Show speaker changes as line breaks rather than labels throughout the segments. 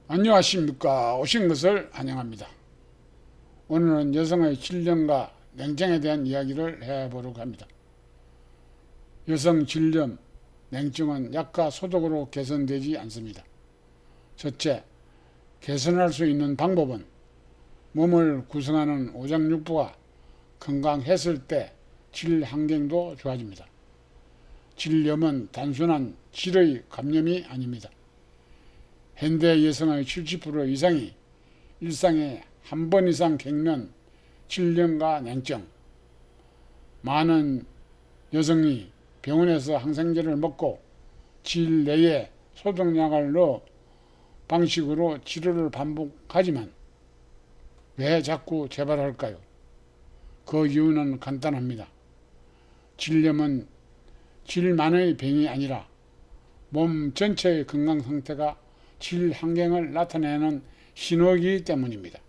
안녕하십니까. 오신 것을 환영합니다. 오늘은 여성의 질염과 냉증에 대한 이야기를 해보려고 합니다. 여성 질염, 냉증은 약과 소독으로 개선되지 않습니다. 첫째, 개선할 수 있는 방법은 몸을 구성하는 오장육부가 건강했을 때 질 환경도 좋아집니다. 질염은 단순한 질의 감염이 아닙니다. 현대 여성의 70% 이상이 일상에 한 번 이상 겪는 질염과 냉증. 많은 여성이 병원에서 항생제를 먹고 질 내에 소독약을 넣어 방식으로 치료를 반복하지만 왜 자꾸 재발할까요? 그 이유는 간단합니다. 질염은 질만의 병이 아니라 몸 전체의 건강 상태가 질 환경을 나타내는 신호이기 때문입니다.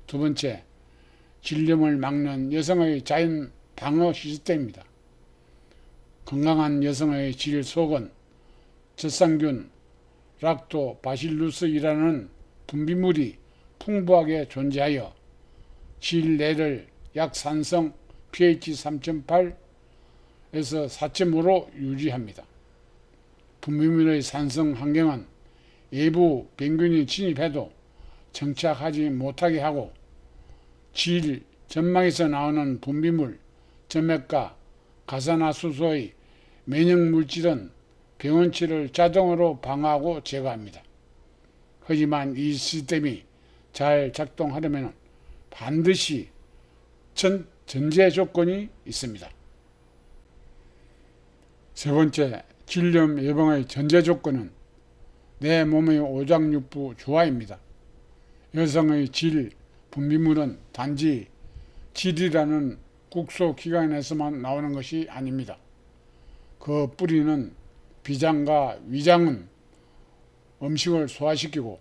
두 번째, 질염을 막는 여성의 자연 방어 시스템입니다. 건강한 여성의 질 속은 젖상균, 락토바실루스이라는 분비물이 풍부하게 존재하여 질 내를 약산성 pH 3.8에서 4.5로 유지합니다. 분비물의 산성 환경은 외부 병균이 침입해도 정착하지 못하게 하고 질 점막에서 나오는 분비물, 점액과 가산화수소의 면역물질은 병원치를 자동으로 방어하고 제거합니다. 하지만 이 시스템이 잘 작동하려면 반드시 전제 조건이 있습니다. 세 번째, 질염 예방의 전제 조건은 내 몸의 오장육부 조화입니다. 여성의 질 분비물은 단지 질이라는 국소기관에서만 나오는 것이 아닙니다. 그 뿌리는 비장과 위장은 음식을 소화시키고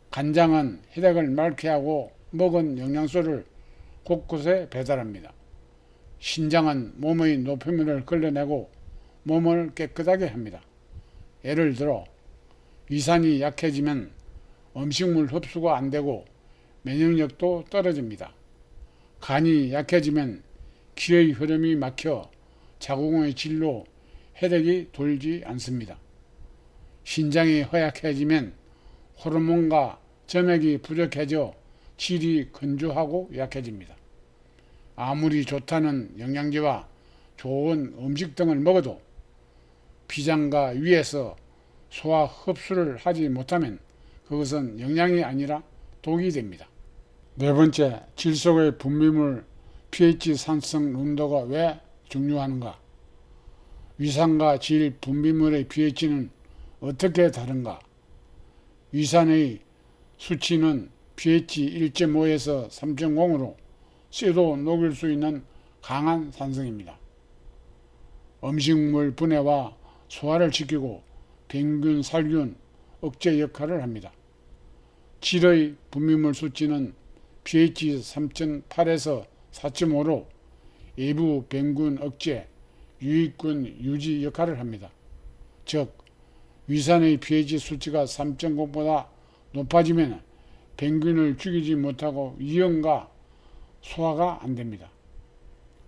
간장은 혈액을 맑게 하고 먹은 영양소를 곳곳에 배달합니다. 신장은 몸의 노폐물을 걸러내고 몸을 깨끗하게 합니다. 예를 들어 위산이 약해지면 음식물 흡수가 안 되고 면역력도 떨어집니다. 간이 약해지면 기의 흐름이 막혀 자궁의 질로 혈액이 돌지 않습니다. 신장이 허약해지면 호르몬과 점액이 부족해져 질이 건조하고 약해집니다. 아무리 좋다는 영양제와 좋은 음식 등을 먹어도 비장과 위에서 소화 흡수를 하지 못하면 그것은 영양이 아니라 독이 됩니다. 네 번째, 질 속의 분비물 pH 산성 농도가 왜 중요한가? 위산과 질 분비물의 pH는 어떻게 다른가? 위산의 수치는 pH 1.5에서 3.0으로 쇠도 녹일 수 있는 강한 산성입니다. 음식물 분해와 소화를 지키고 병균, 살균, 억제 역할을 합니다. 질의 분비물 수치는 pH 3.8에서 4.5로 외부 병균 억제, 유익균 유지 역할을 합니다. 즉, 위산의 pH 수치가 3.0보다 높아지면 병균을 죽이지 못하고 위염과 소화가 안 됩니다.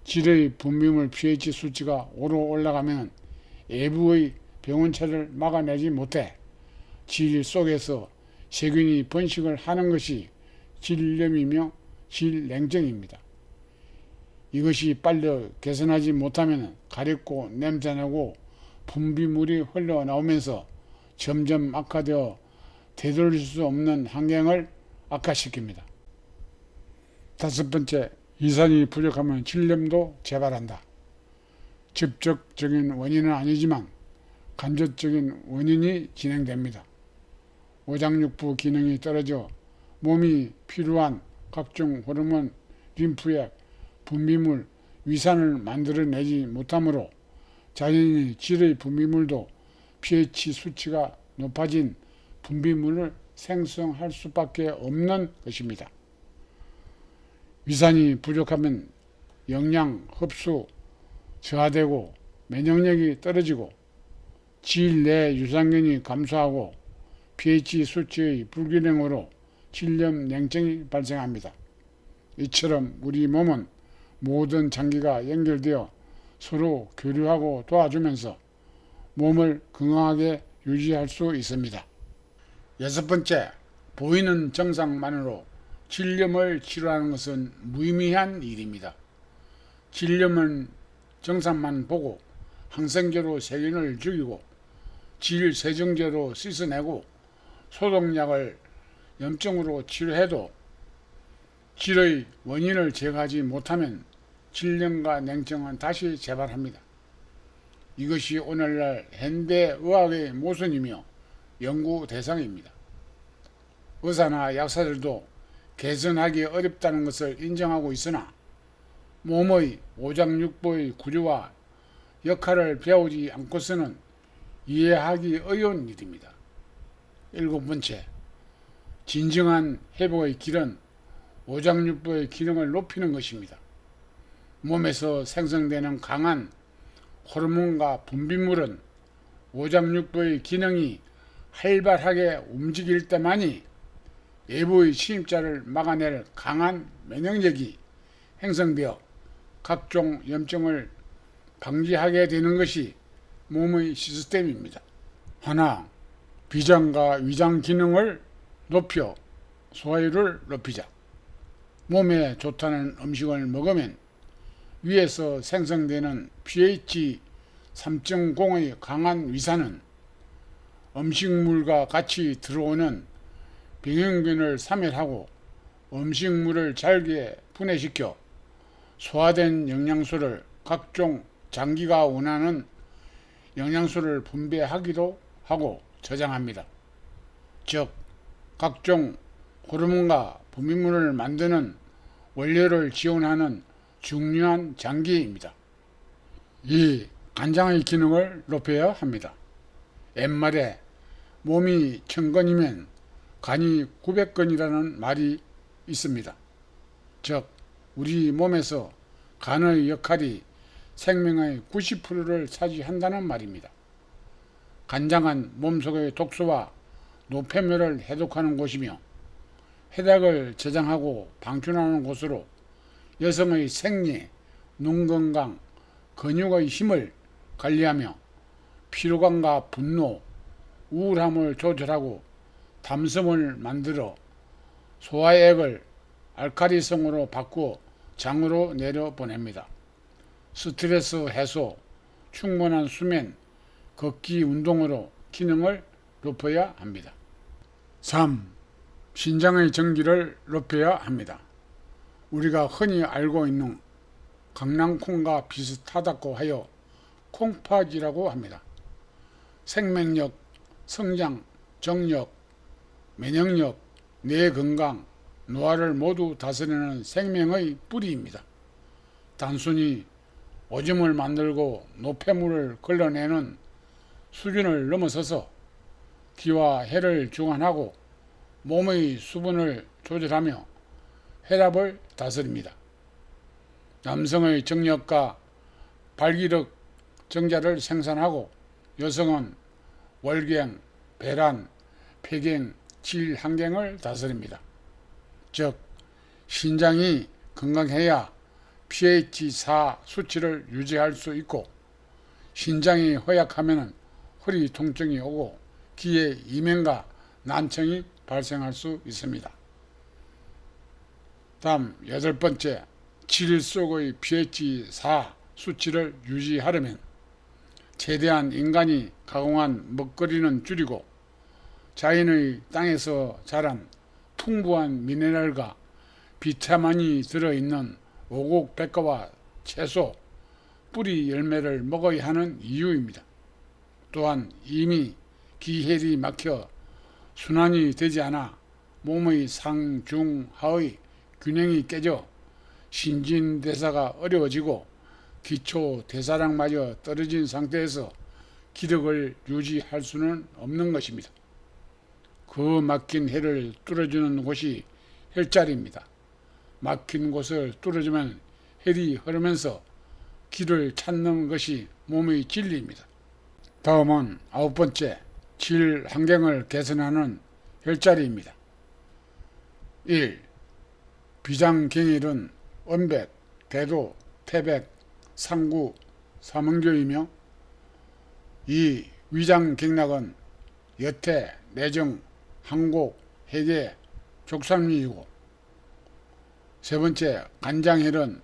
질의 분비물 pH 수치가 5로 올라가면 외부의 병원체를 막아내지 못해 질 속에서 세균이 번식을 하는 것이 질염이며 질냉증입니다. 이것이 빨리 개선하지 못하면 가렵고 냄새나고 분비물이 흘러나오면서 점점 악화되어 되돌릴 수 없는 환경을 악화시킵니다. 다섯 번째, 위산이 부족하면 질염도 재발한다. 직접적인 원인은 아니지만 간접적인 원인이 진행됩니다. 오장육부 기능이 떨어져 몸이 필요한 각종 호르몬, 림프액, 분비물, 위산을 만들어내지 못하므로 자연히 질의 분비물도 pH 수치가 높아진 분비물을 생성할 수밖에 없는 것입니다. 위산이 부족하면 영양 흡수 저하되고 면역력이 떨어지고 질 내 유산균이 감소하고 pH 수치의 불균형으로 질염, 냉증이 발생합니다. 이처럼 우리 몸은 모든 장기가 연결되어 서로 교류하고 도와주면서 몸을 건강하게 유지할 수 있습니다. 여섯 번째, 보이는 증상만으로 질염을 치료하는 것은 무의미한 일입니다. 질염은 증상만 보고 항생제로 세균을 죽이고 질세정제로 씻어내고 소독약을 염증으로 치료해도 질의 원인을 제거하지 못하면 질염과 냉증은 다시 재발합니다. 이것이 오늘날 현대의학의 모순이며 연구 대상입니다. 의사나 약사들도 개선하기 어렵다는 것을 인정하고 있으나 몸의 오장육부의 구조와 역할을 배우지 않고서는 이해하기 어려운 일입니다. 일곱 번째, 진정한 회복의 길은 오장육부의 기능을 높이는 것입니다. 몸에서 생성되는 강한 호르몬과 분비물은 오장육부의 기능이 활발하게 움직일 때만이 외부의 침입자를 막아낼 강한 면역력이 형성되어 각종 염증을 방지하게 되는 것이 몸의 시스템입니다. 하나, 비장과 위장 기능을 높여 소화율을 높이자. 몸에 좋다는 음식을 먹으면 위에서 생성되는 pH 3.0의 강한 위산은 음식물과 같이 들어오는 병행균을 사멸하고 음식물을 잘게 분해시켜 소화된 영양소를 각종 장기가 원하는 영양소를 분배하기도 하고 저장합니다. 즉, 각종 호르몬과 분비물을 만드는 원료를 지원하는 중요한 장기입니다. 이 간장의 기능을 높여야 합니다. 옛말에 몸이 1000건이면 간이 900건이라는 말이 있습니다. 즉, 우리 몸에서 간의 역할이 생명의 90%를 차지한다는 말입니다. 간장은 몸속의 독소와 노폐물을 해독하는 곳이며 혈액을 저장하고 방출하는 곳으로 여성의 생리, 눈 건강, 근육의 힘을 관리하며 피로감과 분노, 우울함을 조절하고 담섬을 만들어 소화액을 알칼리성으로 바꾸어 장으로 내려보냅니다. 스트레스 해소, 충분한 수면, 걷기 운동으로 기능을 높여야 합니다. 3. 신장의 전기를 높여야 합니다. 우리가 흔히 알고 있는 강낭콩과 비슷하다고 하여 콩팥이라고 합니다. 생명력, 성장, 정력, 면역력, 뇌 건강, 노화를 모두 다스리는 생명의 뿌리입니다. 단순히 오줌을 만들고 노폐물을 걸러내는 수준을 넘어서서 기와 혈을 중환하고 몸의 수분을 조절하며 혈압을 다스립니다. 남성의 정력과 발기력 정자를 생산하고 여성은 월경, 배란, 폐경, 질환경을 다스립니다. 즉, 신장이 건강해야 pH 4 수치를 유지할 수 있고 신장이 허약하면 허리 통증이 오고 기의 이명과 난청이 발생할 수 있습니다. 다음 여덟 번째, 질 속의 pH 4 수치를 유지하려면 최대한 인간이 가공한 먹거리는 줄이고 자연의 땅에서 자란 풍부한 미네랄과 비타민이 들어있는 오곡 백과와 채소, 뿌리 열매를 먹어야 하는 이유입니다. 또한 이미 기혈이 막혀 순환이 되지 않아 몸의 상, 중, 하의 균형이 깨져 신진대사가 어려워지고 기초 대사량마저 떨어진 상태에서 기력을 유지할 수는 없는 것입니다. 그 막힌 혈을 뚫어주는 곳이 혈자리입니다. 막힌 곳을 뚫어주면 혈이 흐르면서 길을 찾는 것이 몸의 진리입니다. 다음은 아홉 번째, 질 환경을 개선하는 혈자리입니다. 1. 비장경일은 언백, 대도, 태백, 상구, 삼원교이며 2. 위장경락은 여태, 내정, 항곡, 해계, 족삼류이고 세 번째 간장혈은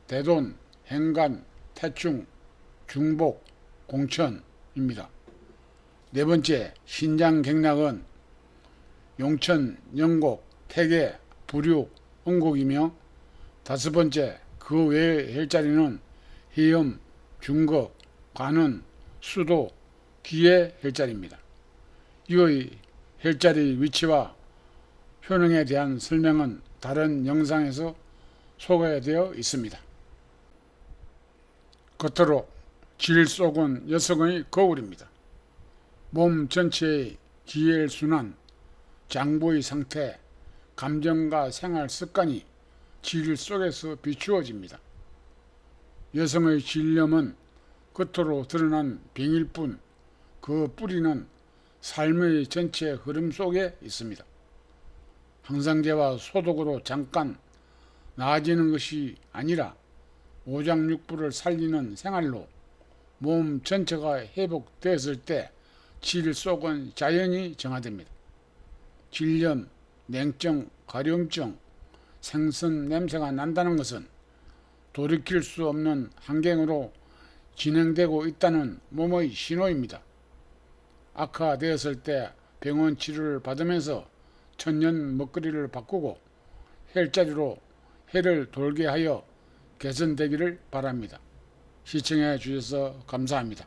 대돈, 행간, 태충, 중복, 공천입니다. 네 번째 신장경락은 용천, 영곡, 태계, 부류, 응곡이며 다섯 번째 그 외의 혈자리는 해염, 중거, 관은, 수도, 기의 혈자리입니다. 이의 혈자리 위치와 효능에 대한 설명은 다른 영상에서 소개되어 있습니다. 겉으로 질 속은 여성의 거울입니다. 몸 전체의 기혈순환, 장부의 상태, 감정과 생활 습관이 질 속에서 비추어집니다. 여성의 질염은 겉으로 드러난 병일 뿐 그 뿌리는 삶의 전체 흐름 속에 있습니다. 항상제와 소독으로 잠깐 나아지는 것이 아니라 오장육부를 살리는 생활로 몸 전체가 회복되었을 때 질 속은 자연히 정화됩니다. 질염, 냉증, 가려움증, 생선 냄새가 난다는 것은 돌이킬 수 없는 환경으로 진행되고 있다는 몸의 신호입니다. 악화되었을 때 병원 치료를 받으면서 천년 먹거리를 바꾸고 혈자리로 해를 돌게 하여 개선되기를 바랍니다. 시청해 주셔서 감사합니다.